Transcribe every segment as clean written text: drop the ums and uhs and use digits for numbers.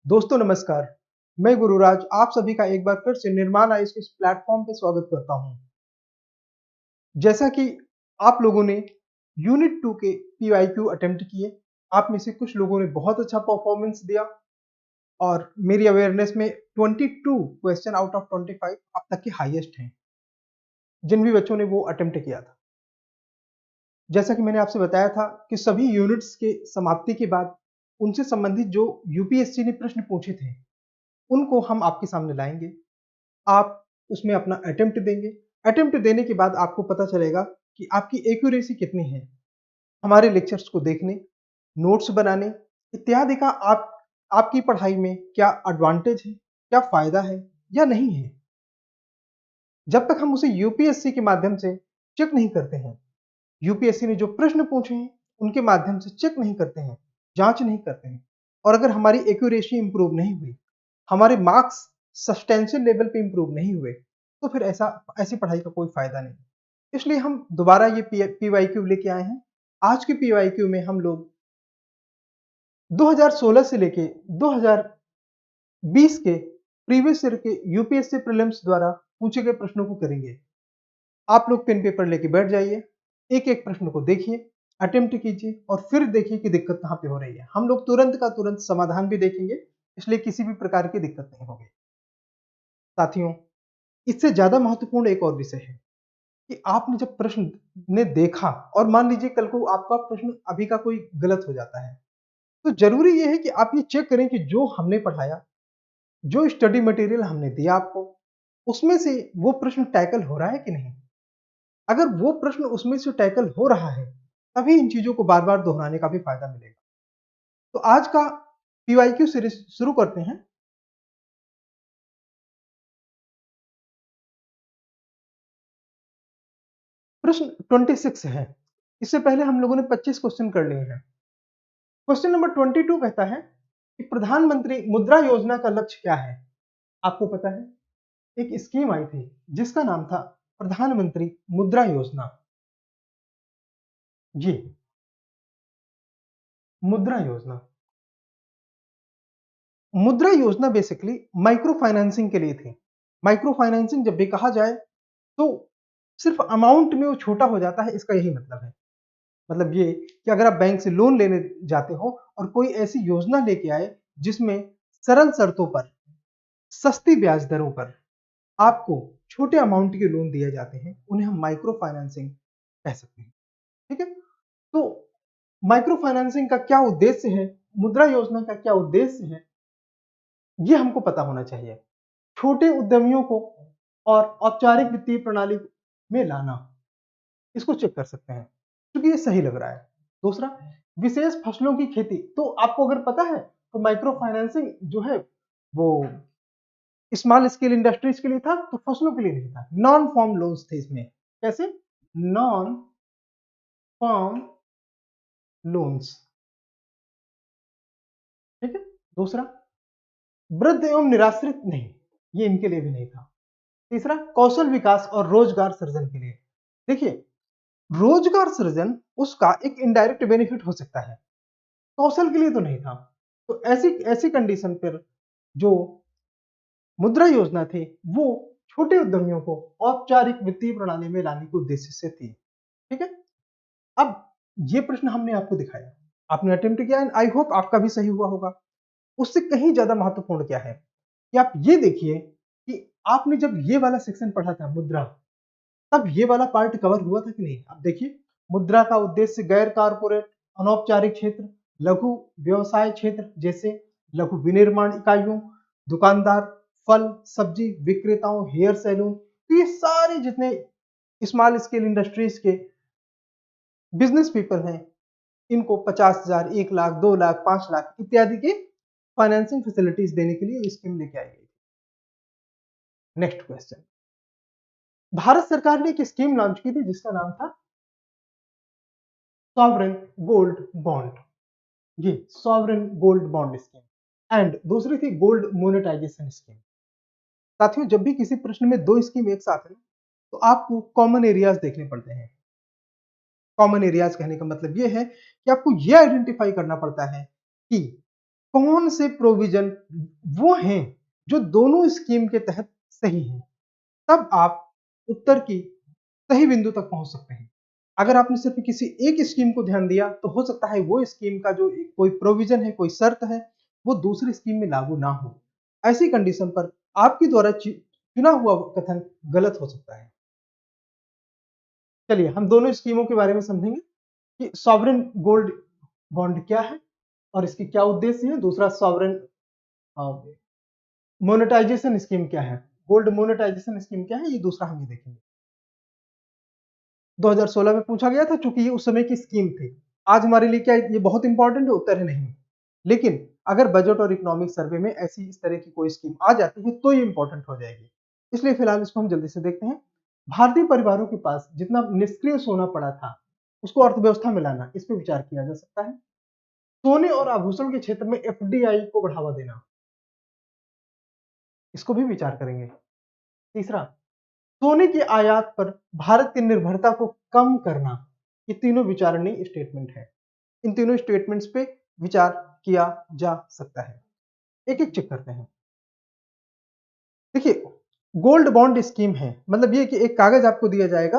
दोस्तों नमस्कार, मैं गुरुराज आप सभी का एक बार फिर से निर्माण आयुष के इस प्लेटफॉर्म पे स्वागत करता हूं। जैसा कि आप लोगों ने यूनिट 2 के पीवाईक्यू अटेम्प्ट किए, आप में से कुछ लोगों ने बहुत अच्छा परफॉर्मेंस दिया और मेरी अवेयरनेस में 22 क्वेश्चन आउट ऑफ 25 अब तक के हाईएस्ट हैं, जिन भी बच्चों ने वो अटेम्प्ट किया था। जैसा कि मैंने आपसे बताया था कि सभी यूनिट्स के समाप्ति के बाद उनसे संबंधित जो यूपीएससी ने प्रश्न पूछे थे, उनको हम आपके सामने लाएंगे। आप उसमें अपना अटेम्प्ट देंगे। अटेम्प्ट देने के बाद आपको पता चलेगा कि आपकी एक्यूरेसी कितनी है। हमारे लेक्चर्स को देखने, नोट्स बनाने इत्यादि का आपकी पढ़ाई में क्या एडवांटेज है, क्या फायदा है या नहीं है। जब तक हम उसे यूपीएससी के माध्यम से चेक नहीं करते हैं, यूपीएससी ने जो प्रश्न पूछे हैं उनके माध्यम से चेक नहीं करते हैं, जांच नहीं करते हैं, और अगर हमारी एक्यूरेसी इंप्रूव नहीं हुई, हमारे मार्क्स सब्सटेंशियल लेवल पे इंप्रूव नहीं हुए, तो फिर ऐसी पढ़ाई का कोई फायदा नहीं। इसलिए हम दोबारा ये पीवाईक्यू लेके आए हैं। आज के पीवाईक्यू में हम लोग 2016 से लेके 2020 के प्रीवियस ईयर के यूपीएससी प्रीलिम्स द्वारा पूछे गए प्रश्नों को करेंगे। आप लोग पेन पेपर लेके बैठ जाइए, एक एक प्रश्न को देखिए, अटेम्प्ट कीजिए और फिर देखिए कि दिक्कत कहाँ पे हो रही है। हम लोग तुरंत का तुरंत समाधान भी देखेंगे, इसलिए किसी भी प्रकार की दिक्कत नहीं होगी। साथियों, इससे ज्यादा महत्वपूर्ण एक और विषय है कि आपने जब प्रश्न ने देखा और मान लीजिए कल को आपका प्रश्न अभी का कोई गलत हो जाता है, तो जरूरी यह है कि आप ये चेक करें कि जो हमने पढ़ाया, जो स्टडी मटेरियल हमने दिया आपको, उसमें से वो प्रश्न टैकल हो रहा है कि नहीं। अगर वो प्रश्न उसमें से टैकल हो रहा है, तभी इन चीजों को बार बार दोहराने का भी फायदा मिलेगा। तो आज का पीवाईक्यू सीरीज शुरू करते हैं। प्रश्न 26 है। इससे पहले हम लोगों ने 25 क्वेश्चन कर लिए हैं। क्वेश्चन नंबर 22 कहता है कि प्रधानमंत्री मुद्रा योजना का लक्ष्य क्या है। आपको पता है, एक स्कीम आई थी जिसका नाम था प्रधानमंत्री मुद्रा योजना। जी, मुद्रा योजना। मुद्रा योजना बेसिकली माइक्रो फाइनेंसिंग के लिए थी। माइक्रो फाइनेंसिंग जब भी कहा जाए तो सिर्फ अमाउंट में वो छोटा हो जाता है, इसका यही मतलब है। मतलब ये कि अगर आप बैंक से लोन लेने जाते हो और कोई ऐसी योजना लेके आए जिसमें सरल शर्तों पर, सस्ती ब्याज दरों पर आपको छोटे अमाउंट के लोन दिए जाते हैं, उन्हें हम माइक्रो फाइनेंसिंग कह सकते हैं। ठीक है, तो माइक्रो फाइनेंसिंग का क्या उद्देश्य है, मुद्रा योजना का क्या उद्देश्य है, ये हमको पता होना चाहिए। छोटे उद्यमियों को और औपचारिक वित्तीय प्रणाली में लाना, इसको चेक कर सकते हैं क्योंकि ये सही लग रहा है। दूसरा, विशेष फसलों की खेती। तो आपको अगर पता है तो माइक्रो फाइनेंसिंग जो है वो स्मॉल स्केल इंडस्ट्रीज के लिए था, तो फसलों के लिए नहीं था। नॉन फॉर्म लोन्स थे इसमें। कैसे? Non farm loans. ठीक है। दूसरा, वृद्ध एवं निराश्रित नहीं, ये इनके लिए भी नहीं था। तीसरा, कौशल विकास और रोजगार सृजन के लिए। देखिए, रोजगार सृजन उसका एक इनडायरेक्ट बेनिफिट हो सकता है, कौशल के लिए तो नहीं था। तो ऐसी ऐसी कंडीशन पर जो मुद्रा योजना थी वो छोटे उद्यमियों को औपचारिक वित्तीय प्रणाली में लाने के उद्देश्य से थी। ठीक है। अब ये प्रश्न हमने आपको दिखाया, आपने अटेम्प्ट किया, एंड आई होप आपका भी सही हुआ होगा। उससे कहीं ज्यादा महत्वपूर्ण क्या है कि आप ये देखिए कि आपने जब ये वाला सेक्शन पढ़ा था मुद्रा, तब ये वाला पार्ट कवर हुआ था कि नहीं। अब देखिए, मुद्रा का उद्देश्य गैर कारपोरेट अनौपचारिक क्षेत्र, लघु व्यवसाय क्षेत्र जैसे लघु विनिर्माण इकाइयों, दुकानदार, फल सब्जी विक्रेताओं, हेयर सैलून, तो ये सारे जितने स्मॉल स्केल इंडस्ट्रीज के बिजनेस पीपल हैं, इनको 50,000, 1 लाख, 2 लाख, 5 लाख इत्यादि के फाइनेंसिंग फैसिलिटीज देने के लिए स्कीम लेके आई गई। नेक्स्ट क्वेश्चन, भारत सरकार ने एक स्कीम लॉन्च की थी जिसका नाम था सॉवरेन गोल्ड बॉन्ड। ये sovereign gold bond scheme, and दूसरी थी गोल्ड मोनेटाइजेशन स्कीम। साथियों, जब भी किसी प्रश्न में दो स्कीम एक साथ है तो आपको कॉमन एरियाज देखने पड़ते हैं। कॉमन एरियाज कहने का मतलब ये है कि आपको ये आइडेंटिफाई करना पड़ता है कि कौन से प्रोविजन वो हैं जो दोनों स्कीम के तहत सही हैं, तब आप उत्तर की सही बिंदु तक पहुंच सकते हैं। अगर आपने सिर्फ किसी एक स्कीम को ध्यान दिया तो हो सकता है वो स्कीम का जो कोई प्रोविजन है, कोई शर्त है, वो दूसरी स्कीम में लागू ना हो। ऐसी कंडीशन पर आपके द्वारा चुना हुआ कथन गलत हो सकता है। चलिए हम दोनों स्कीमों के बारे में समझेंगे कि सॉवरेन गोल्ड बॉन्ड क्या है और इसके क्या उद्देश्य है। दूसरा सॉवरेन मोनेटाइजेशन स्कीम क्या है, गोल्ड मोनेटाइजेशन स्कीम क्या है, ये दूसरा हम ये देखेंगे। 2016 में पूछा गया था, चूंकि ये उस समय की स्कीम थी। आज हमारे लिए क्या ये बहुत इंपॉर्टेंट है? उत्तर है नहीं। लेकिन अगर बजट और इकोनॉमिक सर्वे में ऐसी इस तरह की कोई स्कीम आ जाती है तो ये इंपॉर्टेंट हो जाएगी। इसलिए फिलहाल इसको हम जल्दी से देखते हैं। भारतीय परिवारों के पास जितना निष्क्रिय सोना पड़ा था उसको अर्थव्यवस्था में लाना, इस पर विचार किया जा सकता है। सोने और आभूषण के क्षेत्र में एफडीआई को बढ़ावा देना, इसको भी विचार करेंगे। तीसरा, सोने की आयात पर भारत की निर्भरता को कम करना, ये तीनों विचारणीय स्टेटमेंट है। इन तीनों स्टेटमेंट्स पे विचार किया जा सकता है। एक एक चेक करते हैं। देखिए, गोल्ड बॉन्ड स्कीम है, मतलब ये कि एक कागज आपको दिया जाएगा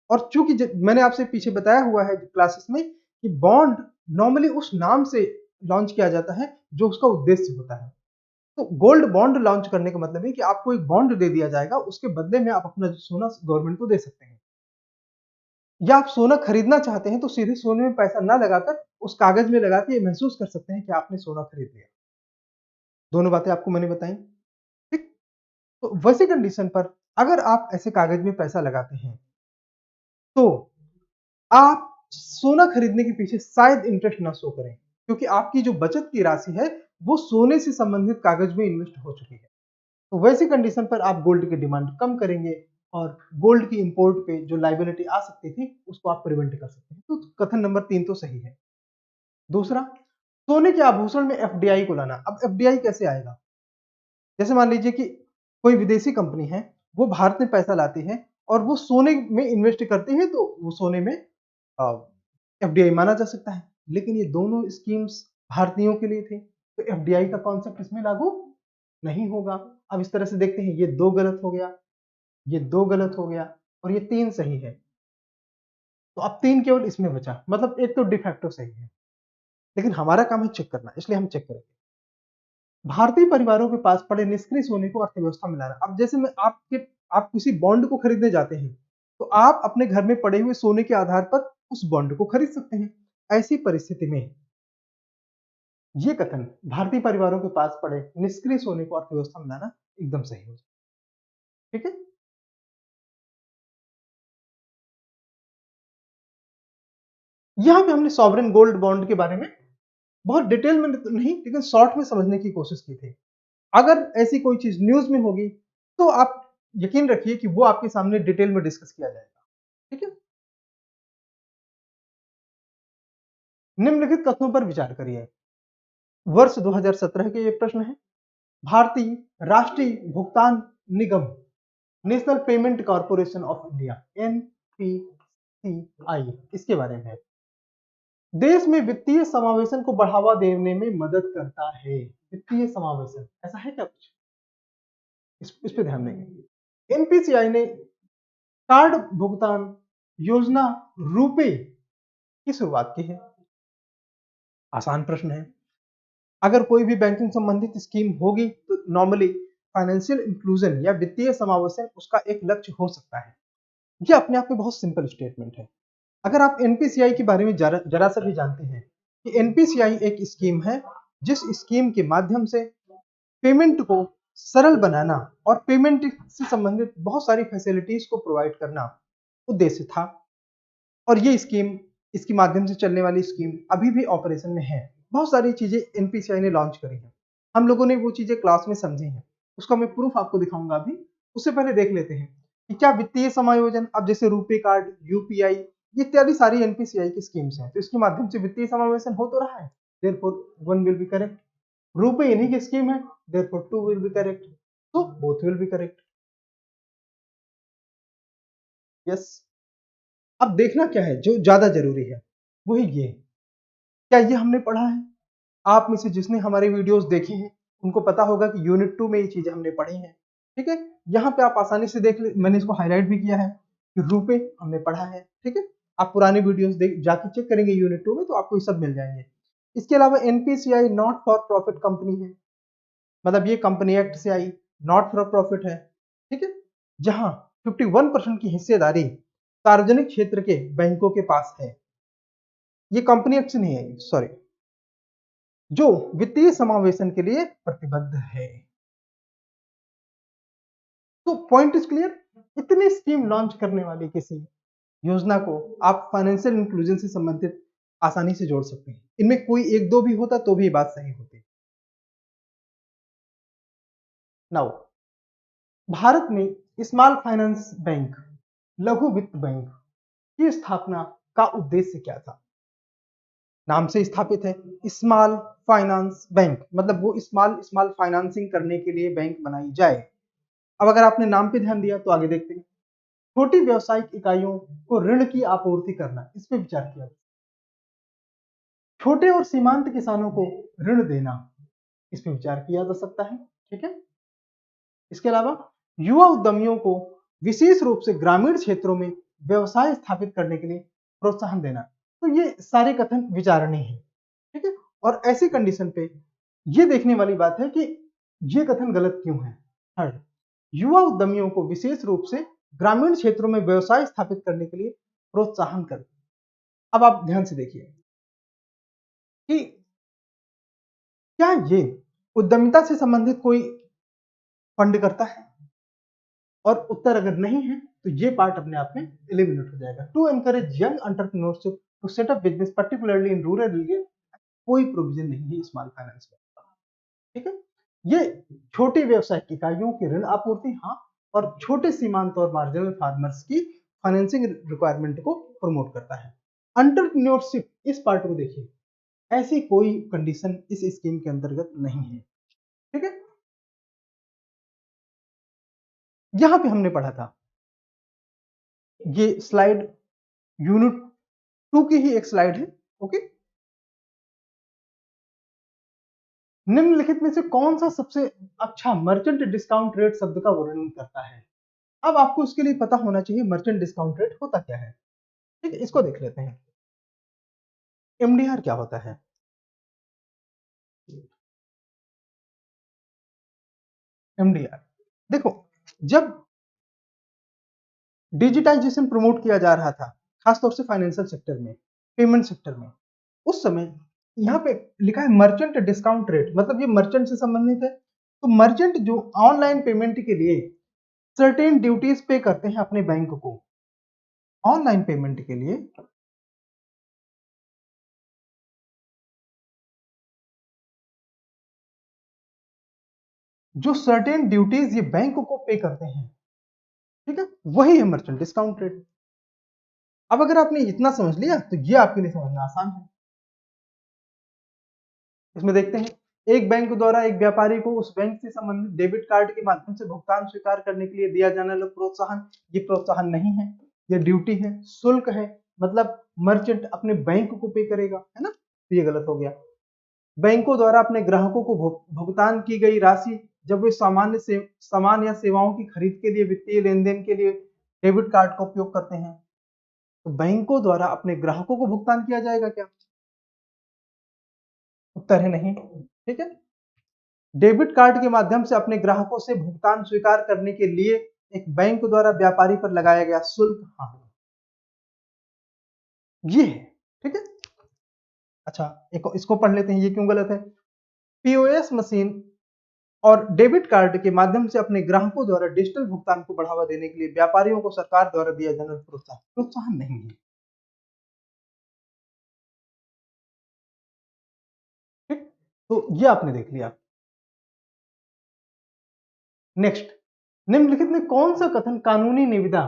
और चूंकि मैंने आपसे पीछे बताया हुआ है क्लासेस में कि बॉन्ड नॉर्मली उस नाम से लॉन्च किया जाता है जो उसका उद्देश्य होता है। तो गोल्ड बॉन्ड लॉन्च करने का मतलब है कि आपको एक बॉन्ड दे दिया जाएगा, उसके बदले में आप अपना सोना गवर्नमेंट को दे सकते हैं। या आप सोना खरीदना चाहते हैं तो सीधे सोने में पैसा ना लगाकर उस कागज में लगा के ये महसूस कर सकते हैं कि आपने सोना खरीद लिया। दोनों बातें आपको मैंने बताई। ठीक। तो वैसी कंडीशन पर अगर आप ऐसे कागज में पैसा लगाते हैं तो आप सोना खरीदने के पीछे शायद इंटरेस्ट ना शो करें, क्योंकि आपकी जो बचत की राशि है वो सोने से संबंधित कागज में इन्वेस्ट हो चुकी है। तो वैसी कंडीशन पर आप गोल्ड की डिमांड कम करेंगे और गोल्ड की इंपोर्ट पे जो लायबिलिटी आ सकती थी उसको आप प्रिवेंट कर सकते हैं। तो कथन नंबर 3 तो सही है। दूसरा, सोने के आभूषण में एफडीआई को लाना। अब एफडीआई कैसे आएगा? जैसे मान लीजिए कि कोई विदेशी कंपनी है, वो भारत में पैसा लाती है और वो सोने में इन्वेस्ट करते हैं, तो वो सोने में एफडीआई माना जा सकता है। लेकिन ये दोनों स्कीम्स भारतीयों के लिए थे, तो एफडीआई का कॉन्सेप्ट इसमें लागू नहीं होगा। अब इस तरह से देखते हैं, ये 2 गलत हो गया, ये 2 गलत हो गया और ये 3 सही है। तो अब 3 केवल इसमें बचा, मतलब एक तो डिफैक्टो सही है। लेकिन हमारा काम है चेक करना, इसलिए हम चेक करेंगे। भारतीय परिवारों के पास पड़े निष्क्रिय सोने को अर्थव्यवस्था में लाना। अब जैसे मैं आप किसी बॉन्ड को खरीदने जाते हैं, तो आप अपने घर में पड़े हुए सोने के आधार पर उस बॉन्ड को खरीद सकते हैं। ऐसी परिस्थिति में ये कथन, भारतीय परिवारों के पास पड़े निष्क्रिय सोने को अर्थव्यवस्था में लाना, एकदम सही हो। ठीक है। यहाँ पे हमने सॉवरेन गोल्ड बॉन्ड के बारे में बहुत डिटेल में तो नहीं, लेकिन शॉर्ट में समझने की कोशिश की थी। अगर ऐसी कोई चीज न्यूज में होगी तो आप यकीन रखिए कि वो आपके सामने डिटेल में डिस्कस किया जाएगा। ठीक है। निम्नलिखित कथनों पर विचार करिए। वर्ष 2017 के ये प्रश्न है। भारतीय राष्ट्रीय भुगतान निगम, National Payment Corporation of India, NPCI, इसके बारे में है। देश में वित्तीय समावेशन को बढ़ावा देने में मदद करता है। वित्तीय समावेशन ऐसा है क्या कुछ? इस पे ध्यान देंगे। एनपीसीआई ने कार्ड भुगतान योजना रुपे की शुरुआत की है। आसान प्रश्न है। अगर कोई भी बैंकिंग संबंधित स्कीम होगी तो नॉर्मली फाइनेंशियल इंक्लूजन या वित्तीय समावेशन उसका एक लक्ष्य हो सकता है। ये अपने आप में बहुत सिंपल स्टेटमेंट है। अगर आप एनपीसीआई के बारे में जरा सा भी जानते हैं कि एनपीसीआई एक स्कीम है जिस स्कीम के माध्यम से पेमेंट को सरल बनाना और पेमेंट से संबंधित बहुत सारी फैसिलिटीज को प्रोवाइड करना उद्देश्य था। और ये स्कीम, इसके माध्यम से चलने वाली स्कीम अभी भी ऑपरेशन में है। बहुत सारी चीजें एनपीसीआई ने लॉन्च करी हैं, हम लोगों ने वो चीजें क्लास में समझी हैं, उसका मैं प्रूफ आपको दिखाऊंगा अभी। उससे पहले देख लेते हैं कि क्या वित्तीय समायोजन, अब जैसे रुपे कार्ड, यूपीआई, ये इत्यादि सारी एनपीसीआई की स्कीम्स हैं, तो इसके माध्यम से वित्तीय समावेशन हो तो रहा है। Therefore 1 will be correct. RuPay इन्हीं की स्कीम है, देयरफॉर 2 विल बी करेक्ट। तो both will be correct. Yes. अब देखना क्या है जो ज्यादा जरूरी है, वो है ये, क्या ये हमने पढ़ा है? आप में से जिसने हमारे वीडियोस देखे हैं उनको पता होगा कि यूनिट 2 में ये चीजें हमने पढ़ी हैं। ठीक है, यहाँ पे आप आसानी से देख ले, मैंने इसको हाईलाइट भी किया है कि रुपए हमने पढ़ा है। ठीक है, आप पुराने वीडियोस देख जाके चेक करेंगे यूनिट 2 में तो आपको ये सब मिल जाएंगे। इसके अलावा NPCI not for profit company है, मतलब ये कंपनी एक्ट से आई, नॉट फॉर प्रॉफिट है। ठीक है, जहां 51% की हिस्सेदारी सार्वजनिक क्षेत्र के बैंकों के पास है। ये कंपनी एक्ट से नहीं है, सॉरी, जो वित्तीय समावेशन के लिए प्रतिबद्ध है। तो पॉइंट इज क्लियर। इतनी स्कीम लॉन्च करने वाली किसी योजना को आप फाइनेंशियल इंक्लूजन से संबंधित आसानी से जोड़ सकते हैं। इनमें कोई एक दो भी होता तो भी बात सही होती। नाउ, भारत में स्मॉल फाइनेंस बैंक, लघु वित्त बैंक की स्थापना का उद्देश्य क्या था? नाम से स्थापित है स्मॉल फाइनेंस बैंक, मतलब वो स्मॉल स्मॉल फाइनेंसिंग करने के लिए बैंक बनाई जाए। अब अगर आपने नाम पे ध्यान दिया तो आगे देखते हैं। छोटी व्यवसायिक इकाइयों को ऋण की आपूर्ति करना, इस पे विचार किया। छोटे और सीमांत किसानों को ऋण देना, इस पे विचार किया जा सकता है। ठीक है, इसके अलावा युवा उद्यमियों को विशेष रूप से ग्रामीण क्षेत्रों में व्यवसाय स्थापित करने के लिए प्रोत्साहन देना। तो ये सारे कथन विचारणीय हैं। ठीक है, और ऐसी कंडीशन पे ये देखने वाली बात है कि ये कथन गलत क्यों है। थर्ड, युवा उद्यमियों को विशेष रूप से ग्रामीण क्षेत्रों में व्यवसाय स्थापित करने के लिए प्रोत्साहन कर। अब आप ध्यान से देखिए कि क्या ये उद्यमिता से संबंधित कोई फंड करता है, और उत्तर अगर नहीं है तो ये पार्ट अपने आप में एलिमिनेट हो जाएगा। To encourage young entrepreneurship to set up business particularly in rural area, कोई प्रोविजन नहीं है स्मॉल फाइनेंस में। ठीक है, ये छोटे व्यवसायिक इकाइयों की ऋण आपूर्ति, हाँ, और छोटे सीमांत और मार्जिनल फार्मर्स की फाइनेंसिंग रिक्वायरमेंट को प्रमोट करता है। एंटरप्रेन्योरशिप, इस पार्ट को देखिए, ऐसी कोई कंडीशन इस स्कीम के अंतर्गत नहीं है। ठीक है, यहां पे हमने पढ़ा था, ये स्लाइड यूनिट 2 की ही एक स्लाइड है। ओके, निम्नलिखित में से कौन सा सबसे अच्छा मर्चेंट डिस्काउंट रेट शब्द का वर्णन करता है? अब आपको इसके लिए पता होना चाहिए मर्चेंट डिस्काउंट रेट होता क्या है। ठीक है, इसको देख लेते हैं। एमडीआर क्या होता है? एमडीआर, देखो, जब डिजिटाइजेशन प्रमोट किया जा रहा था, खासतौर से फाइनेंशियल सेक्टर में, पेमेंट सेक्टर में, उस समय यहाँ पे लिखा है मर्चेंट डिस्काउंट रेट, मतलब ये मर्चेंट से संबंधित है। तो मर्चेंट जो ऑनलाइन पेमेंट के लिए सर्टेन ड्यूटीज पे करते हैं अपने बैंक को, ऑनलाइन पेमेंट के लिए जो सर्टेन ड्यूटीज ये बैंक को पे करते हैं, ठीक है, वही है मर्चेंट डिस्काउंट रेट। अब अगर आपने इतना समझ लिया तो ये आपके लिए समझना आसान है। इसमें देखते हैं, एक बैंक द्वारा एक व्यापारी को उस बैंक से संबंधित डेबिट कार्ड के माध्यम से भुगतान स्वीकार करने के लिए दिया जाने वाला प्रोत्साहन, ये प्रोत्साहन नहीं है, ये ड्यूटी है, शुल्क है, मतलब मर्चेंट अपने बैंक को पे करेगा, है ना, तो ये गलत हो गया। बैंकों द्वारा अपने ग्राहकों को भुगतान की गई राशि जब वे सामान या सेवाओं की खरीद के लिए वित्तीय लेन देन के लिए डेबिट कार्ड का उपयोग करते हैं, तो बैंकों द्वारा अपने ग्राहकों को भुगतान किया जाएगा क्या? उत्तर है नहीं। ठीक है, डेबिट कार्ड के माध्यम से अपने ग्राहकों से भुगतान स्वीकार करने के लिए एक बैंक द्वारा व्यापारी पर लगाया गया शुल्क, हाँ, ये है। ठीक है, अच्छा, एक इसको पढ़ लेते हैं, ये क्यों गलत है। पीओएस मशीन और डेबिट कार्ड के माध्यम से अपने ग्राहकों द्वारा डिजिटल भुगतान को बढ़ावा देने के लिए व्यापारियों को सरकार द्वारा दिया जाने वाला प्रोत्साहन, प्रोत्साहन नहीं है। ठीक, तो ये आपने देख लिया। नेक्स्ट, निम्नलिखित में कौन सा कथन कानूनी निविदा,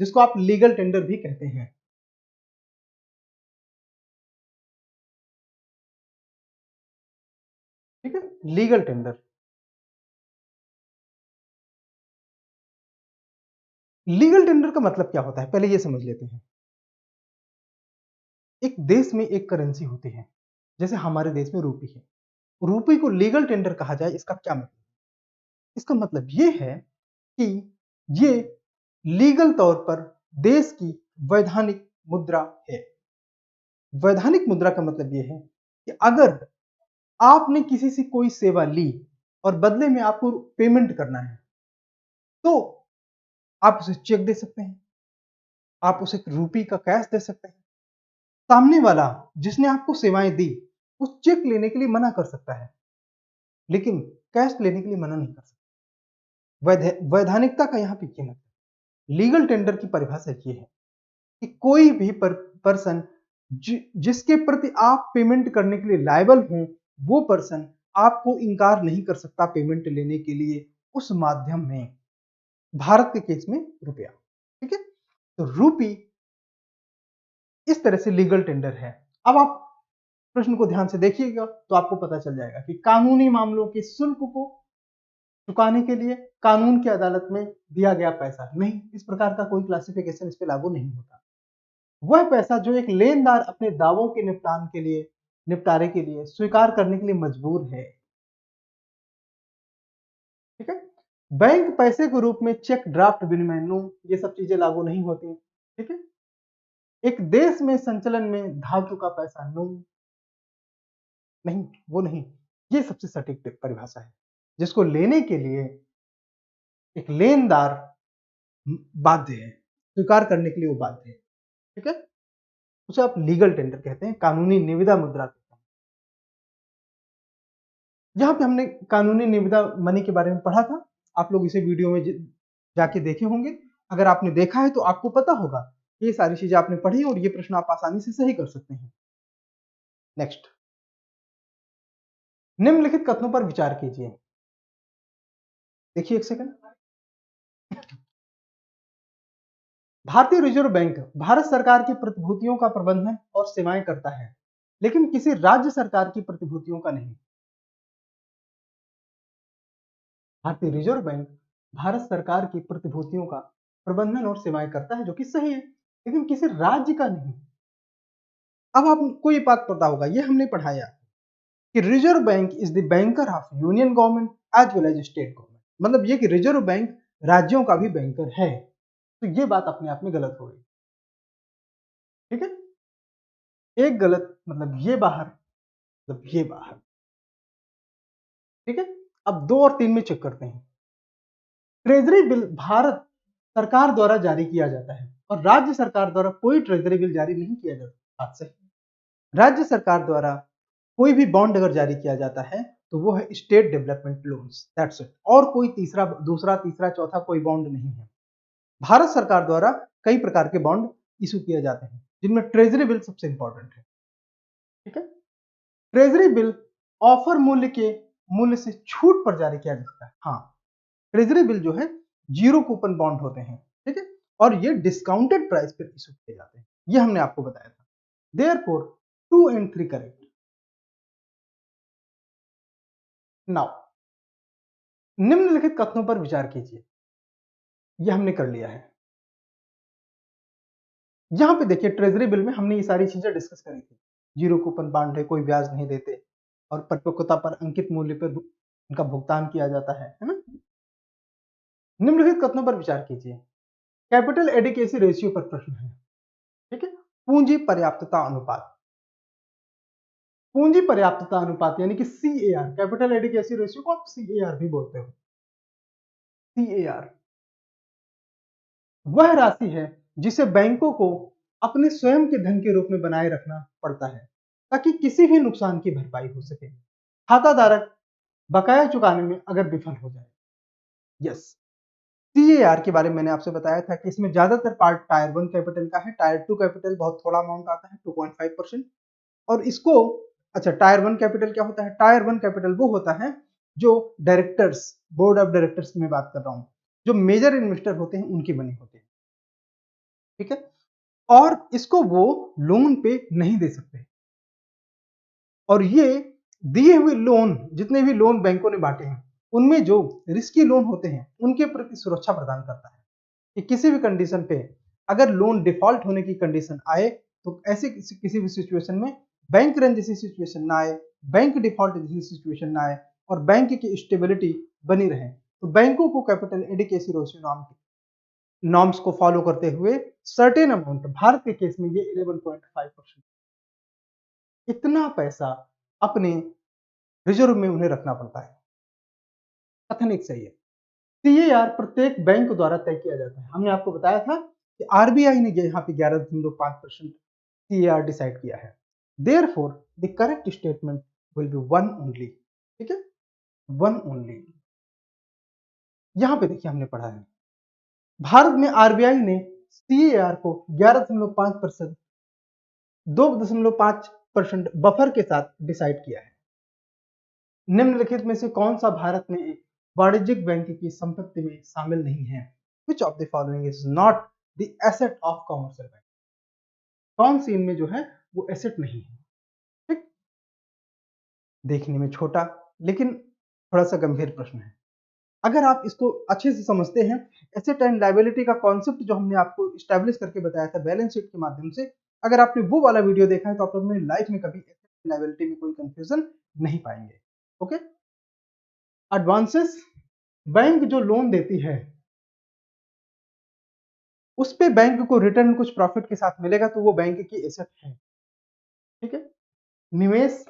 जिसको आप लीगल टेंडर भी कहते हैं? ठीक है, लीगल टेंडर, लीगल टेंडर का मतलब क्या होता है पहले ये समझ लेते हैं। एक देश में एक करेंसी होती है, जैसे हमारे देश में रूपी है, रूपी को लीगल टेंडर कहा जाए, इसका क्या मतलब? इसका मतलब ये है कि ये लीगल तौर पर देश की वैधानिक मुद्रा है। वैधानिक मुद्रा का मतलब ये है कि अगर आपने किसी से कोई सेवा ली और बदले में आपको पेमेंट करना है, तो आप उसे चेक दे सकते हैं, आप उसे रूपी का कैश दे सकते हैं। सामने वाला जिसने आपको सेवाएं दी, उस चेक लेने के लिए मना कर सकता है, लेकिन कैश लेने के लिए मना नहीं कर सकता। वैधानिकता का यहाँ पे कीमत है। लीगल टेंडर की परिभाषा ये है कि कोई भी पर्सन जिसके प्रति आप पेमेंट करने के लिए लायबल हो, वो पर्सन आपको इनकार नहीं कर सकता पेमेंट लेने के लिए उस माध्यम में। भारत के केस में रुपया, ठीक है। तो रूपी इस तरह से लीगल टेंडर है। अब आप प्रश्न को ध्यान से देखिएगा तो आपको पता चल जाएगा कि कानूनी मामलों के शुल्क को चुकाने के लिए कानून की अदालत में दिया गया पैसा नहीं, इस प्रकार का कोई क्लासिफिकेशन इस पे लागू नहीं होता। वह पैसा जो एक लेनदार अपने दावों के निपटारे के लिए स्वीकार करने के लिए मजबूर है, ठीक है। बैंक पैसे के रूप में चेक, ड्राफ्ट, विनिमय नोट, ये सब चीजें लागू नहीं होती, ठीक है। एक देश में संचलन में धातु का पैसा नोट नहीं, वो नहीं। ये सबसे सटीक परिभाषा है, जिसको लेने के लिए एक लेनदार बाध्य है, स्वीकार करने के लिए वो बाध्य है, ठीक है। उसे आप लीगल टेंडर कहते हैं, कानूनी निविदा मुद्रा कहते हैं। यहाँ पे हमने कानूनी निविदा मनी के बारे में पढ़ा था, आप लोग इसे वीडियो में जाके देखे होंगे। अगर आपने देखा है तो आपको पता होगा ये सारी चीजें आपने पढ़ी और ये प्रश्न आप आसानी से सही कर सकते हैं। नेक्स्ट, निम्नलिखित कथनों पर विचार कीजिए। देखिए एक सेकंड। भारतीय रिजर्व बैंक भारत सरकार की प्रतिभूतियों का प्रबंधन और सेवाएं करता है, लेकिन किसी राज्य सरकार की प्रतिभूतियों का नहीं। भारतीय रिजर्व बैंक भारत सरकार की प्रतिभूतियों का प्रबंधन और सेवाएं करता है, जो कि सही है, लेकिन किसी राज्य का नहीं। अब आपको ये बात पता होगा, ये हमने पढ़ाया कि reserve bank is the banker of union government as well as state government. मतलब ये कि रिजर्व बैंक राज्यों का भी बैंकर है, तो ये बात अपने आप में गलत हो गई, ठीक है। एक गलत मतलब ये बाहर, मतलब ये बाहर, ठीक है। अब 2 और 3 में चेक करते हैं। ट्रेजरी बिल भारत सरकार द्वारा जारी किया जाता है और राज्य सरकार द्वारा कोई ट्रेजरी बिल जारी नहीं किया जाता। बात सही। राज्य सरकार द्वारा कोई भी बॉन्ड अगर जारी किया जाता है तो वो है state development loans, that's it. और कोई दूसरा तीसरा चौथा कोई बॉन्ड नहीं है। भारत सरकार द्वारा कई प्रकार के बॉन्ड इशू किए जाते हैं, जिनमें ट्रेजरी बिल सबसे इंपॉर्टेंट है, ठीक है। ट्रेजरी बिल ऑफर मूल्य से छूट पर जारी किया जा सकता है। हाँ, ट्रेजरी बिल जो है जीरो कूपन बॉन्ड होते हैं, ठीक है, और ये डिस्काउंटेड प्राइस पर इशू किए जाते हैं, ये हमने आपको बताया था। Therefore 2 and 3 correct. नाउ निम्नलिखित कथनों पर विचार कीजिए। यह हमने कर लिया है। यहां पे देखिए ट्रेजरी बिल में हमने ये सारी चीजें डिस्कस करी थी। जीरो कूपन बॉन्ड है, कोई ब्याज नहीं देते और परिपक्वता पर अंकित मूल्य पर उनका भुगतान किया जाता है ना। निम्नलिखित कथनों पर विचार कीजिए। कैपिटल एडिक्वेसी रेशियो पर प्रश्न है, ठीक है। पूंजी पर्याप्तता अनुपात, पूंजी पर्याप्तता अनुपात यानी कि CAR, कैपिटल एडिक्वेसी रेशियो को आप CAR भी बोलते हो। CAR वह राशि है जिसे बैंकों को अपने स्वयं के धन के रूप में बनाए रखना पड़ता है ताकि किसी भी नुकसान की भरपाई हो सके, खाताधारक बकाया चुकाने में अगर विफल हो जाए। यस, CAR के बारे में मैंने आपसे बताया था कि इसमें ज्यादातर पार्ट टायर 1 कैपिटल का है, टायर 2 कैपिटल बहुत थोड़ा अमाउंट आता है 2.5%। और इसको, अच्छा टायर 1 कैपिटल क्या होता है? टायर 1 कैपिटल वो होता है जो डायरेक्टर्स, बोर्ड ऑफ डायरेक्टर्स की मैं बात कर रहा हूं, जो मेजर इन्वेस्टर होते हैं उनकी बनी होती है, ठीक है। और इसको वो लोन पे नहीं दे सकते, और ये दिए हुए लोन, जितने भी लोन बैंकों ने बांटे हैं उनमें जो रिस्की लोन होते हैं उनके प्रति सुरक्षा प्रदान करता है कि किसी भी कंडीशन पे अगर लोन डिफॉल्ट होने की कंडीशन आए तो ऐसे किसी भी सिचुएशन में बैंक रन जैसी सिचुएशन ना आए, बैंक डिफॉल्ट जैसी सिचुएशन ना आए और बैंक की स्टेबिलिटी बनी रहे, तो बैंकों को कैपिटल एडिकेसी रेशियो नॉर्म्स को फॉलो करते हुए सर्टेन अमाउंट, भारत के केस में ये 11.5%, इतना पैसा अपने रिजर्व में उन्हें रखना पड़ता है। कथन एक सही है। सीएआर प्रत्येक बैंक द्वारा तय किया जाता है। हमने आपको बताया था कि आरबीआई ने यहाँ पे 11.5% सीएआर डिसाइड किया है। Therefore the correct statement will be one only. ठीक है, वन ओनली। यहां पे देखिए हमने पढ़ा है भारत में आरबीआई ने सीएआर को 11.5%, 2.5% बफर के साथ डिसाइड किया है। निम्नलिखित में से कौन सा भारत में एक वाणिज्यिक बैंक की संपत्ति में शामिल नहीं है? Which of the following is not the asset of commercial bank? कौन सी इनमें जो है वो एसेट नहीं है? ठीक, देखने में छोटा लेकिन थोड़ा सा गंभीर प्रश्न है। अगर आप इसको अच्छे से समझते हैं, एसेट एंड लायबिलिटी का कॉन्सेप्ट जो हमने आपको स्टैब्लिश करके बताया था बैलेंस शीट के माध्यम से, अगर आपने वो वाला वीडियो देखा है तो आप अपने लाइफ में कभी एसेट लायबिलिटी में कोई कंफ्यूजन नहीं पाएंगे। ओके, एडवांसेस, बैंक जो लोन देती है उस पे बैंक को रिटर्न कुछ प्रॉफिट के साथ मिलेगा तो वो बैंक की एसेट है। ठीक है, निवेश,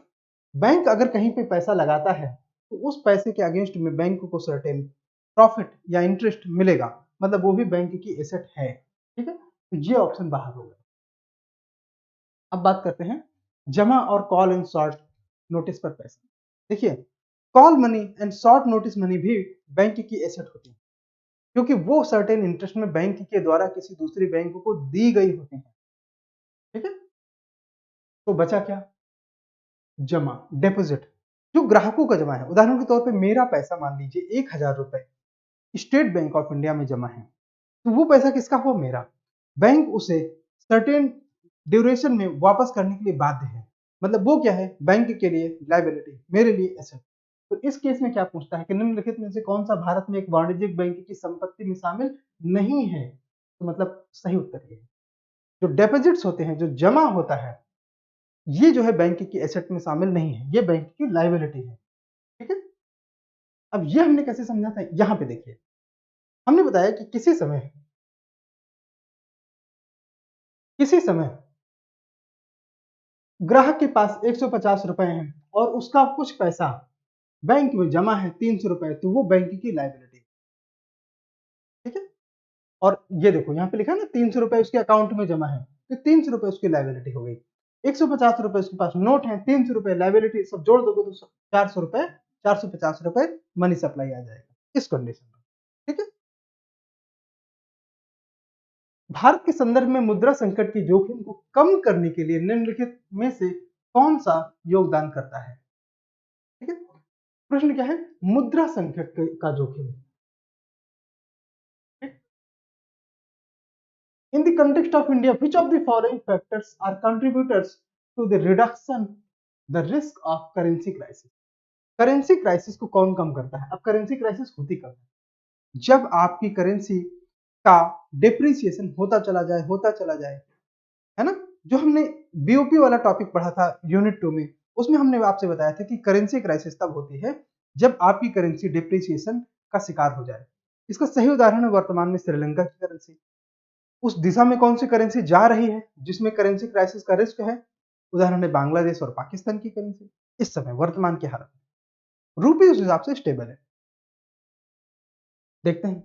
बैंक अगर कहीं पे पैसा लगाता है तो उस पैसे के अगेंस्ट में बैंक को सर्टेन प्रॉफिट या इंटरेस्ट मिलेगा, मतलब वो भी बैंक की एसेट है। ठीक है, तो ये ऑप्शन बाहर होगा। अब बात करते हैं जमा और कॉल एंड शॉर्ट नोटिस पर पैसा। देखिए, call money and short notice money भी बैंक की एसेट होती है, क्योंकि वो सर्टेन इंटरेस्ट में बैंक के द्वारा किसी दूसरी बैंक को दी गई होती है। ठीक है, तो बचा क्या? जमा, डिपॉजिट, जो ग्राहकों का जमा है। उदाहरण के तौर पे मेरा पैसा मान लीजिए 1000 रुपए स्टेट बैंक ऑफ इंडिया में जमा है, तो वो पैसा किसका हुआ? मेरा। बैंक उसे सर्टेन ड्यूरेशन में वापस करने के लिए बाध्य है, मतलब वो क्या है? बैंक के लिए लायबिलिटी, मेरे लिए एसेट। तो इस केस में क्या पूछता है कि निम्नलिखित में से कौन सा भारत में एक वाणिज्यिक बैंक की संपत्ति में शामिल नहीं है? तो मतलब सही उत्तर ये है, जो डिपॉजिट्स होते हैं, जो जमा होता है, ये जो है बैंक की एसेट में शामिल नहीं है, ये बैंक की लायबिलिटी है। ठीक है, अब ये हमने कैसे समझा था? यहां पे देखिए, हमने बताया कि किसी समय ग्राहक के पास 150 रुपए हैं और उसका कुछ पैसा बैंक में जमा है 300 रुपए, तो वो बैंक की लायबिलिटी। ठीक है, और ये देखो यहाँ पे लिखा है ना 300 रुपए उसके अकाउंट में जमा है, तो 300 रुपए उसकी लायबिलिटी हो गई। 150 रुपए उसके पास नोट है, 300 रुपए लायबिलिटी, सब जोड़ दोगे तो 400 रुपए, 450 रुपए मनी सप्लाई आ जाएगा इस कंडीशन में। ठीक है, भारत के संदर्भ में मुद्रा संकट की जोखिम को कम करने के लिए निम्नलिखित में से कौन सा योगदान करता है? ठीक है, प्रश्न क्या है? मुद्रा संकट का जोखिम। In the context of India, which of the following factors are contributors to the reduction the risk of currency crisis? Currency crisis को कौन कम करता है? अब करेंसी क्राइसिस होती कब है? जब आपकी करेंसी का डिप्रिसिएशन होता चला जाए, है ना? जो हमने बीओपी वाला टॉपिक पढ़ा था यूनिट 2 में, उसमें हमने आपसे बताया था कि करेंसी क्राइसिस तब होती है जब आपकी करेंसी डिप्रिसिएशन का शिकार हो जाए। इसका सही उदाहरण है वर्तमान में श्रीलंका की करेंसी। उस दिशा में कौन सी करेंसी जा रही है जिसमें करेंसी क्राइसिस का रिस्क है? उदाहरण है बांग्लादेश और पाकिस्तान की करेंसी। इस समय वर्तमान की हालत में रूपी उस हिसाब से स्टेबल है। देखते हैं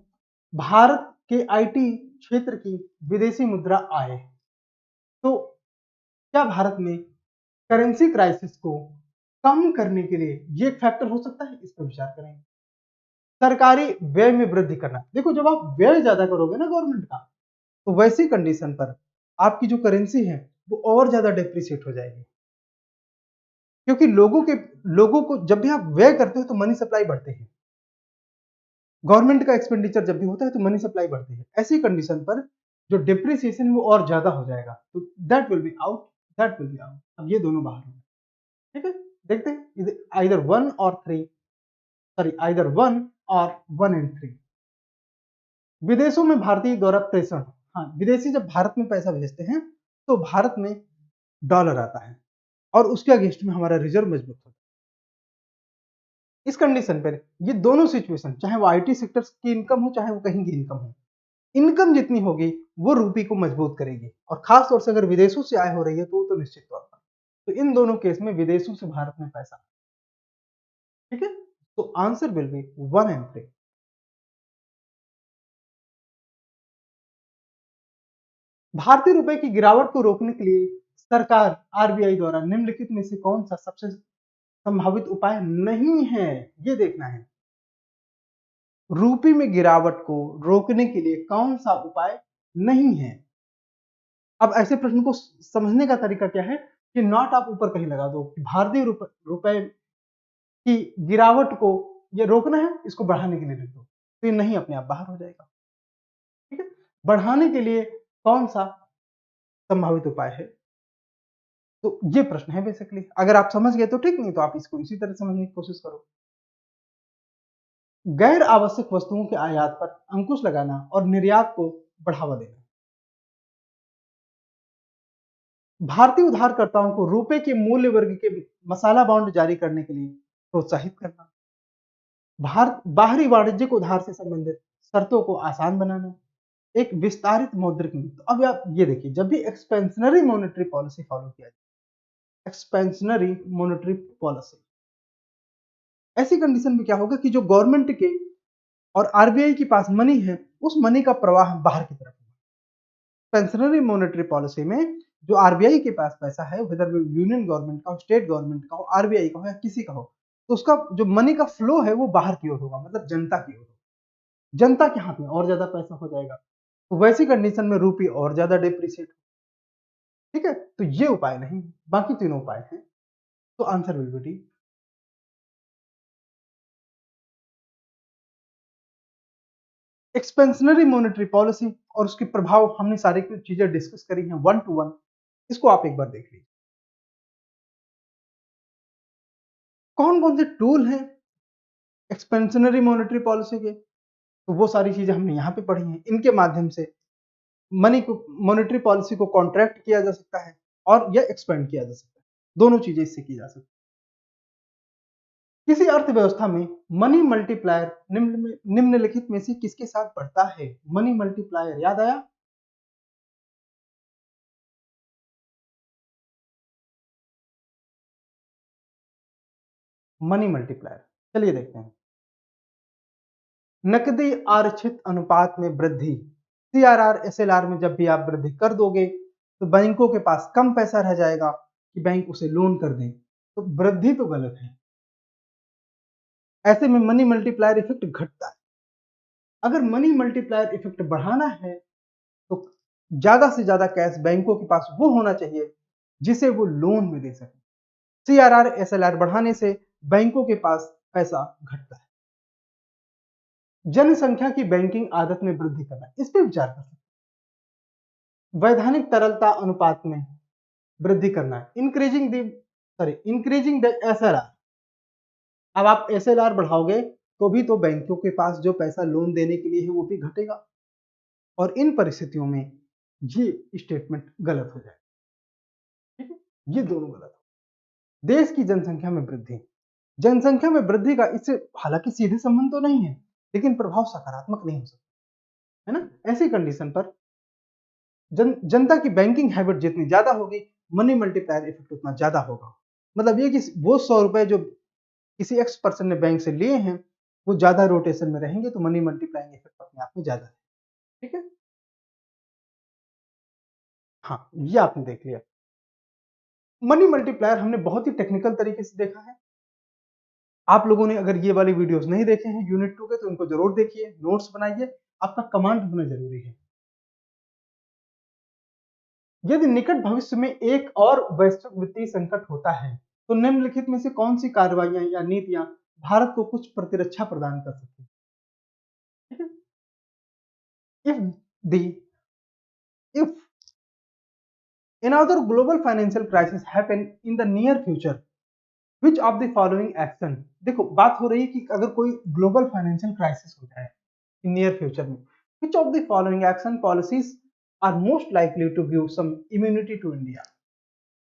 भारत के आईटी क्षेत्र की विदेशी मुद्रा आय। तो क्या भारत में करेंसी क्राइसिस को कम करने के लिए ये एक फैक्टर हो सकता है? इस पर विचार करेंगे। सरकारी व्यय में वृद्धि करना। देखो, जब आप व्यय ज्यादा करोगे ना गवर्नमेंट का, तो वैसी कंडीशन पर आपकी जो करेंसी है वो और ज्यादा डेप्रिसिएट हो जाएगी, क्योंकि लोगों को जब भी आप व्यय करते हो तो मनी सप्लाई बढ़ते हैं। गवर्नमेंट का एक्सपेंडिचर जब भी होता है तो मनी सप्लाई बढ़ती है। ऐसी कंडीशन पर जो डिप्रिसिएशन वो और ज्यादा हो जाएगा, तो that will be out, that will be out. अब ये दोनों बाहर होंगे। ठीक है, देखते हैं आइदर वन और थ्री, सॉरी आइदर वन और 1 एंड 3। विदेशों में भारतीय द्वारा प्रेषण। हाँ, विदेशी जब भारत में पैसा भेजते हैं तो भारत में डॉलर आता है। और उसके अगेंस्ट में हमारा रिजर्व मजबूत होता है। इस कंडीशन पर ये दोनों सिचुएशन, चाहे वो आईटी सेक्टर की इनकम हो चाहे वो कहीं की इनकम हो, इनकम जितनी होगी वो रूपी को मजबूत करेगी। और खास तौर से अगर विदेशों से आय हो रही है तो निश्चित तौर पर, तो इन दोनों केस में विदेशों से भारत में पैसा, ठीक है। तो आंसर विल बी 1 एंड 3। भारतीय रुपए की गिरावट को रोकने के लिए सरकार आरबीआई द्वारा निम्नलिखित में से कौन सा सबसे संभावित उपाय नहीं है, ये देखना है। रूपी में गिरावट को रोकने के लिए कौन सा उपाय नहीं है। अब ऐसे प्रश्न को समझने का तरीका क्या है कि नॉट आप ऊपर कहीं लगा दो, भारतीय रुपए की गिरावट को ये रोकना है, इसको बढ़ाने के लिए लिख दो, तो ये नहीं अपने आप बाहर हो जाएगा, ठीक है। बढ़ाने के लिए कौन सा संभावित उपाय है, तो ये प्रश्न है बेसिकली। अगर आप समझ गए तो ठीक, नहीं तो आप इसको इसी तरह समझने की कोशिश करो। गैर आवश्यक वस्तुओं के आयात पर अंकुश लगाना और निर्यात को बढ़ावा देना। भारतीय उधारकर्ताओं को रुपए के मूल्य वर्ग के मसाला बॉन्ड जारी करने के लिए प्रोत्साहित करना। भारत बाहरी वाणिज्यिक उधार से संबंधित शर्तों को आसान बनाना। एक विस्तारित मौद्रिक नीति। तो अब आप ये देखिए, जब भी एक्सपेंशनरी मॉनेटरी पॉलिसी फॉलो किया जाए, एक्सपेंशनरी मॉनेटरी पॉलिसी, ऐसी कंडीशन में क्या होगा कि जो गवर्नमेंट के और आरबीआई के पास मनी है, उस मनी का प्रवाह बाहर की तरफ। एक्सपेंशनरी मॉनेटरी पॉलिसी में जो आरबीआई के पास पैसा है, वेदर यूनियन गवर्नमेंट का हो, स्टेट गवर्नमेंट का हो, आरबीआई का हो या किसी का हो, तो उसका जो मनी का फ्लो है वो बाहर की ओर होगा, मतलब जनता की ओर। जनता के हाथ में और ज्यादा पैसा हो जाएगा, तो वैसी कंडीशन में रूपी और ज्यादा डिप्रिशिएट, ठीक है। तो ये उपाय नहीं, बाकी तीनों उपाय हैं। तो answer will be D. Expansionary monetary policy और उसके प्रभाव हमने सारी चीजें डिस्कस करी हैं 1 to 1। इसको आप एक बार देख लीजिए। कौन कौन से टूल हैं एक्सपेंशनरी मॉनेटरी पॉलिसी के, तो वो सारी चीजें हमने यहाँ पे पढ़ी हैं। इनके माध्यम से मनी को, मॉनेटरी पॉलिसी को कॉन्ट्रैक्ट किया जा सकता है और या एक्सपेंड किया जा सकता है, दोनों चीजें इससे की जा सकती है। किसी अर्थव्यवस्था में मनी मल्टीप्लायर निम्नलिखित में से किसके साथ बढ़ता है। मनी मल्टीप्लायर याद आया? मनी मल्टीप्लायर, चलिए देखते हैं। नकदी आरक्षित अनुपात में वृद्धि, सीआरआर एसएलआर में जब भी आप वृद्धि कर दोगे तो बैंकों के पास कम पैसा रह जाएगा कि बैंक उसे लोन कर दें, तो वृद्धि तो गलत है। ऐसे में मनी मल्टीप्लायर इफेक्ट घटता है। अगर मनी मल्टीप्लायर इफेक्ट बढ़ाना है तो ज्यादा से ज्यादा कैश बैंकों के पास वो होना चाहिए जिसे वो लोन में दे सके। सीआरआर एसएलआर बढ़ाने से बैंकों के पास पैसा घटता है। जनसंख्या की बैंकिंग आदत में वृद्धि करना, इस पर विचार कर सकते हैं। वैधानिक तरलता अनुपात में वृद्धि करना है, इंक्रीजिंग द एसएलआर। अब आप एसएलआर बढ़ाओगे तो भी तो बैंकों के पास जो पैसा लोन देने के लिए है वो भी घटेगा, और इन परिस्थितियों में ये स्टेटमेंट गलत हो जाए, ठीक है। ये दोनों गलत हो। देश की जनसंख्या में वृद्धि, जनसंख्या में वृद्धि का इससे हालांकि सीधे संबंध तो नहीं है, लेकिन प्रभाव सकारात्मक नहीं हो सकता, है ना। ऐसी कंडीशन पर जनता की बैंकिंग हैबिट जितनी ज्यादा होगी, मनी मल्टीप्लायर इफेक्ट उतना ज्यादा होगा। मतलब ये कि वो 100 रुपए जो किसी एक्स पर्सन ने बैंक से लिए हैं वो ज्यादा रोटेशन में रहेंगे, तो मनी मल्टीप्लाइंग इफेक्ट अपने आप में ज्यादा है, ठीक है। हाँ, ये आपने देख लिया। मनी मल्टीप्लायर हमने बहुत ही टेक्निकल तरीके से देखा है। आप लोगों ने अगर ये वाली वीडियोस नहीं देखे हैं यूनिट 2 के, तो इनको जरूर देखिए, नोट्स बनाइए, आपका कमांड होना जरूरी है। यदि निकट भविष्य में एक और वैश्विक वित्तीय संकट होता है तो निम्नलिखित में से कौन सी कार्रवाइयां या नीतियां भारत को कुछ प्रतिरक्षा प्रदान कर सकती है। If the if another global financial crisis happen in the near future, which of the following action, देखो बात हो रही है कि अगर कोई ग्लोबल फाइनेंशियल क्राइसिस हो जाए नियर फ्यूचर में, which of the following action policies are most likely to give some immunity to India,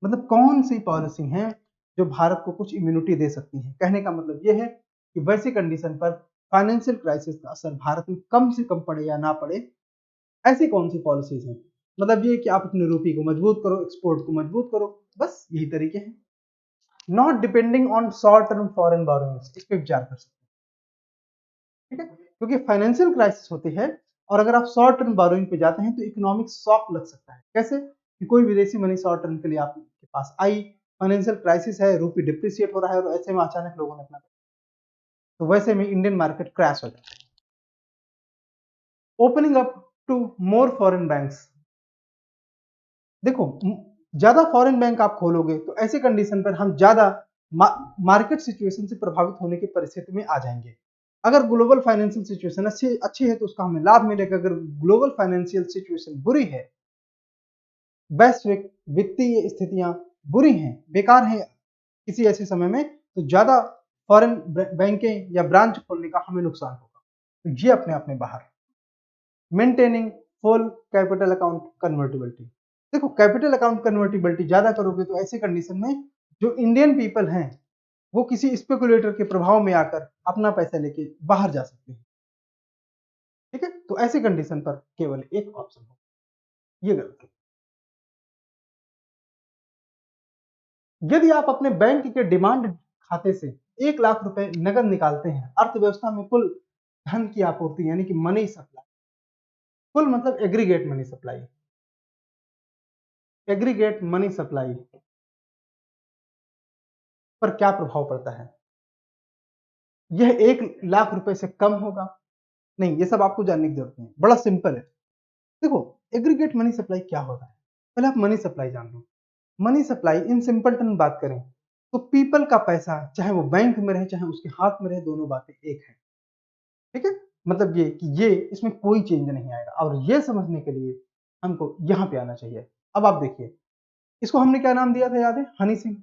मतलब कौन सी पॉलिसी हैं जो भारत को कुछ इम्यूनिटी दे सकती है। कहने का मतलब ये है कि वैसी कंडीशन पर फाइनेंशियल क्राइसिस का असर भारत में कम से कम पड़े या ना पड़े, ऐसी कौन सी पॉलिसीज हैं। मतलब ये कि आप अपने रुपये को मजबूत करो, एक्सपोर्ट को मजबूत करो, बस यही तरीके हैं। Not depending on short term foreign borrowings, इस पर विचार कर सकते हैं, ठीक है, क्योंकि फाइनेंशियल क्राइसिस होती है और अगर आप शॉर्ट टर्म बोरोइंग पे जाते हैं तो इकोनॉमिक शॉक लग सकता है। कैसे कि कोई विदेशी मनी शॉर्ट टर्म के लिए आपके पास आई, फाइनेंशियल क्राइसिस है, रूपी डिप्रिशिएट हो रहा है और ऐसे में अचानक लोगों ने अपना, तो वैसे में इंडियन मार्केट क्रैश हो जाता है। Opening up to more foreign banks, देखो ज्यादा फॉरेन बैंक आप खोलोगे तो ऐसे कंडीशन पर हम ज्यादा मार्केट सिचुएशन से प्रभावित होने की परिस्थिति में आ जाएंगे। अगर ग्लोबल फाइनेंशियल सिचुएशन अच्छी है तो उसका हमें लाभ मिलेगा, अगर ग्लोबल फाइनेंशियल सिचुएशन बुरी है, वैश्विक वित्तीय स्थितियां बुरी हैं, बेकार हैं किसी ऐसे समय में, तो ज्यादा फॉरेन बैंकें या ब्रांच खोलने का हमें नुकसान होगा। तो ये अपने आप में बाहर। Maintaining full capital account convertibility, देखो कैपिटल अकाउंट कन्वर्टिबिलिटी ज्यादा करोगे तो ऐसे कंडीशन में जो इंडियन पीपल हैं वो किसी स्पेकुलेटर के प्रभाव में आकर अपना पैसा लेके बाहर जा सकते हैं, ठीक है। तो ऐसी कंडीशन पर केवल एक ऑप्शन हो, ये गलत है। यदि आप अपने बैंक के डिमांड खाते से 1 लाख रुपए नगद निकालते हैं, अर्थव्यवस्था में कुल धन की आपूर्ति यानी कि मनी सप्लाई, कुल मतलब aggregate money supply, aggregate money supply पर क्या प्रभाव पड़ता है। यह 1 लाख रुपए से कम होगा, नहीं, ये सब आपको जानने की जरूरत नहीं, बड़ा सिंपल है। देखो एग्रीगेट मनी सप्लाई क्या होता है, पहले आप मनी सप्लाई जान लो। Money supply in simple term बात करें तो पीपल का पैसा चाहे वो बैंक में रहे चाहे उसके हाथ में रहे, दोनों बातें एक है, ठीक है। मतलब ये कि ये इसमें कोई चेंज नहीं आएगा, और ये समझने के लिए हमको यहाँ पे आना चाहिए। अब आप देखिए, इसको हमने क्या नाम दिया था याद है, हनी सिंह।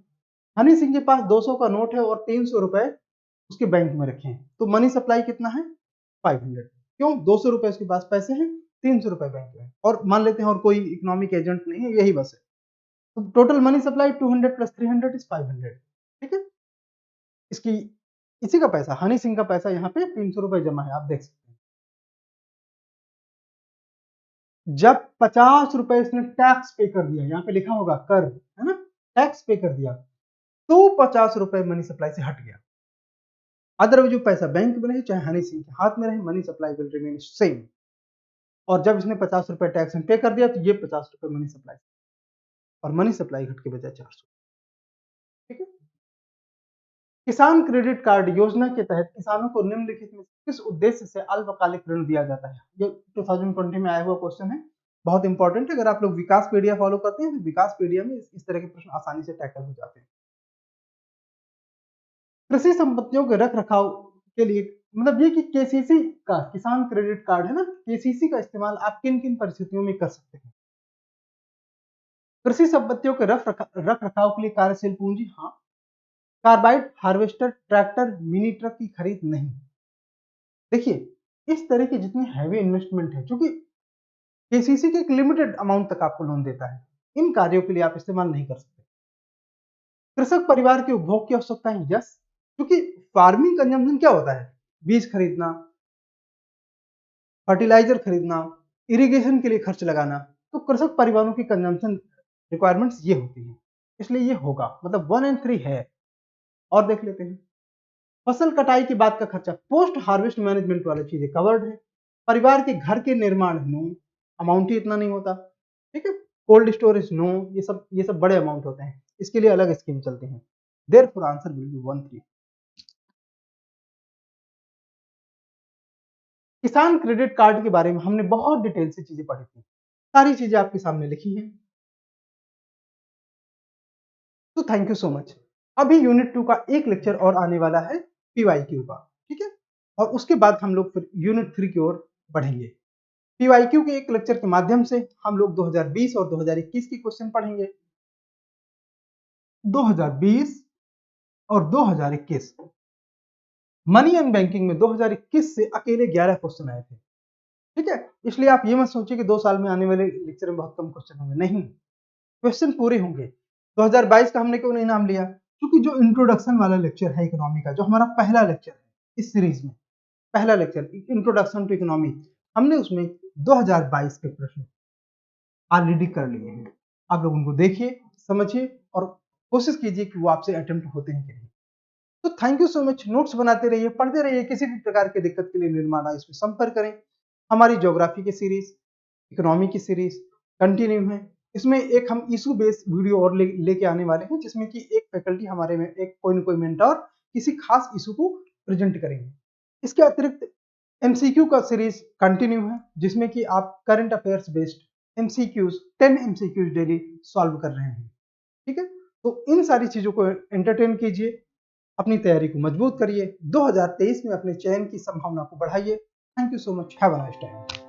हनी सिंह के पास 200 का नोट है और 300 रुपए उसके बैंक में रखे हैं, तो मनी सप्लाई कितना है 500। क्यों, 200 रुपए उसके पास पैसे हैं, 300 रुपए बैंक में, और मान लेते हैं और कोई इकोनॉमिक एजेंट नहीं है, यही बस है, तो total money supply 200 plus 300 is 500, ठीक है। इसकी इसी का पैसा, हनी सिंह का पैसा यहाँ पे 300 रुपए जमा है, आप देख सकते हैं। जब 50 रुपए इसने टैक्स पे कर दिया, यहाँ पे लिखा होगा कर, है ना, टैक्स पे कर दिया, तो 50 रुपए मनी सप्लाई से हट गया। अदरवाइज जो पैसा बैंक में रहे चाहे हनी सिंह के हाथ में रहे, money supply will remain same. और जब इसने 50 रुपए टैक्स में पे कर दिया तो ये 50 रुपए मनी सप्लाई, और मनी सप्लाई घट के बजाय 400, ठीक है। किसान क्रेडिट कार्ड योजना के तहत किसानों को निम्नलिखित में किस उद्देश्य से अल्पकालिक ऋण दिया जाता है। ये 2020 में आया हुआ क्वेश्चन है, बहुत इंपॉर्टेंट है। अगर आप लोग विकास पीडिया फॉलो करते हैं तो विकास पीडिया में इस तरह के प्रश्न आसानी से टैकल हो जाते हैं। कृषि संपत्तियों के रख रखाव के लिए, मतलब ये कि केसीसी का, किसान क्रेडिट कार्ड है ना, केसीसी का इस्तेमाल आप किन किन परिस्थितियों में कर सकते हैं। कृषि संपत्तियों के रख रखाव के लिए कार्यशील पूंजी, हाँ। Carbide, harvester, tractor, mini truck की खरीद नहीं। देखिए इस तरह के जितने हैवी इन्वेस्टमेंट है, क्योंकि केसीसी के एक लिमिटेड अमाउंट तक आपको लोन देता है, इन कार्यों के लिए आप इस्तेमाल नहीं कर सकते। कृषक परिवार के उपभोग की आवश्यकता है, यस, क्योंकि फार्मिंग कंजम्पशन क्या होता है, बीज खरीदना, फर्टिलाइजर खरीदना, इरिगेशन के लिए खर्च लगाना, तो कृषक परिवारों की कंजम्पशन रिक्वायरमेंट्स ये होती है, इसलिए ये होगा, मतलब 1 एंड 3 है। और देख लेते हैं, फसल कटाई के बाद का खर्चा, पोस्ट हार्वेस्ट मैनेजमेंट वाली चीजें कवर्ड है। परिवार के घर के निर्माण, नो, अमाउंट ही इतना नहीं होता, ठीक है। कोल्ड स्टोरेज, नो, ये सब बड़े अमाउंट होते हैं, इसके लिए अलग स्कीम चलती है। Therefore answer will be 1 3। किसान क्रेडिट कार्ड के बारे में हमने बहुत डिटेल से चीजें पढ़ी थी, सारी चीजें आपके सामने लिखी हैं, तो थैंक यू सो मच। अभी यूनिट 2 का एक लेक्चर और आने वाला है पीवाईक्यू का, ठीक है, और उसके बाद हम लोग फिर यूनिट 3 की ओर बढ़ेंगे। पीवाईक्यू के एक लेक्चर के माध्यम से हम लोग 2020 और 2021 के क्वेश्चन पढ़ेंगे। 2020 और 2021 मनी एंड बैंकिंग में 2021 से अकेले 11 क्वेश्चन आए थे, ठीक है। इसलिए आप ये मत सोचिए कि 2 साल में आने वाले लेक्चर में बहुत कम क्वेश्चन होंगे, नहीं, क्वेश्चन पूरे होंगे। 2022 का हमने क्यों नहीं नाम लिया? क्योंकि जो इंट्रोडक्शन वाला लेक्चर है इकोनॉमी का, जो हमारा पहला लेक्चर है इस सीरीज में, पहला लेक्चर इंट्रोडक्शन टू इकोनॉमी, हमने उसमें 2022 के प्रश्न ऑलरेडी कर लिए हैं। आप लोग उनको देखिए, समझिए और कोशिश कीजिए कि वो आपसे अटेम्प्ट होते हैं कि नहीं। तो thank you so much. Notes बनाते रहिए, पढ़ते रहिए। किसी भी प्रकार की दिक्कत के लिए निर्माण आइस में संपर्क करें। हमारी ज्योग्राफी की सीरीज, इकोनॉमी की सीरीज कंटिन्यू है। इसमें एक हम इशू बेस्ड वीडियो और लेके आने वाले हैं, जिसमें कि एक फैकल्टी हमारे में एक कोई न कोई मेंटर किसी खास इशू को प्रेजेंट करेंगे। इसके अतिरिक्त एमसीक्यू का सीरीज कंटिन्यू है, जिसमें कि आप current affairs based MCQs 10 MCQs daily solve कर रहे हैं। ठीक है, तो इन सारी चीजों को एंटरटेन कीजिए, अपनी तैयारी को मजबूत करिए, 2023 में अपने चयन की संभावना को बढ़ाइए। Thank you so much, have a nice time.